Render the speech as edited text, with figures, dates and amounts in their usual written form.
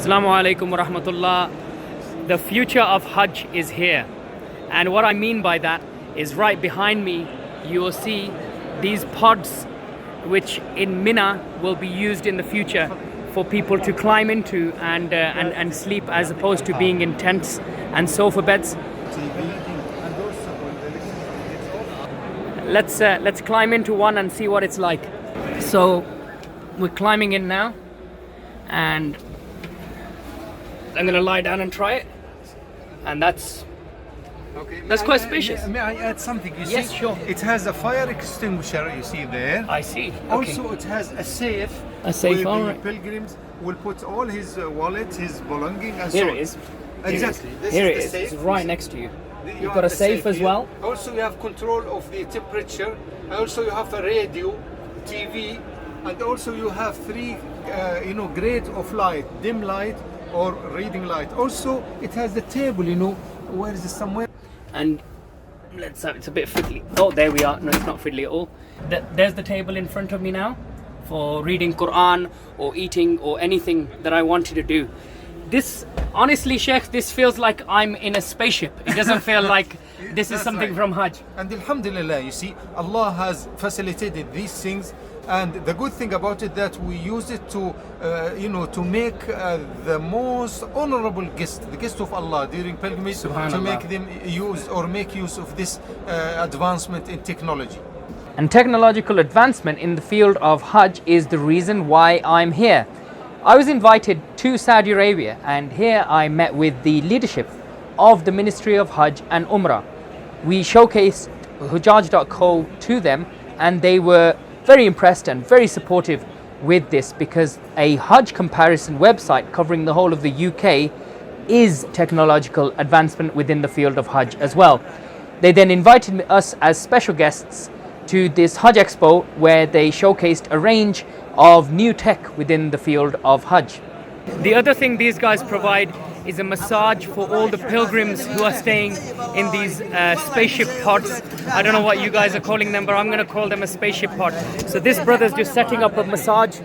Assalamu alaikum wa rahmatullah. The future of Hajj is here. And what I mean by that is right behind me, you will see these pods, which in Mina will be used in the future for people to climb into and sleep, as opposed to being in tents and sofa beds. Let's climb into one and see what it's like. So we're climbing in now, and I'm gonna lie down and try it. And that's quite spacious. May I add something? You Yes, see, sure. It has a fire extinguisher, you see there. I see. Okay. Also, it has a safe. A safe, where all the right. pilgrims will put all his wallet, his belongings, and Here so it on. is. Exactly. This Here is it the is. safe. It's right next to you. You You've have got a the safe as here. well. Also, you have control of the temperature. And also, you have a radio, TV, and also you have three, grades of light: dim light or reading light. Also, it has the table. Where is it somewhere? And let's have, it's a bit fiddly. Oh, there we are. No, it's not fiddly at all. There's the table in front of me now for reading Quran or eating or anything that I wanted to do. This, honestly, Sheikh, this feels like I'm in a spaceship. It doesn't feel like this is That's something right. from Hajj. And Alhamdulillah, you see, Allah has facilitated these things. And the good thing about it that we use it to, to make the most honorable guest, the guest of Allah during pilgrimage, to Subhanallah. make them make use of this advancement in technology. And technological advancement in the field of Hajj is the reason why I'm here. I was invited to Saudi Arabia, and here I met with the leadership of the Ministry of Hajj and Umrah. We showcased Hujjaj.co to them, and they were very impressed and very supportive with this, because a Hajj comparison website covering the whole of the UK is technological advancement within the field of Hajj as well. They then invited us as special guests to this Hajj Expo, where they showcased a range of new tech within the field of Hajj. The other thing these guys provide is a massage for all the pilgrims who are staying in these spaceship pods. I don't know what you guys are calling them, but I'm going to call them a spaceship pod. So this brother's just setting up a massage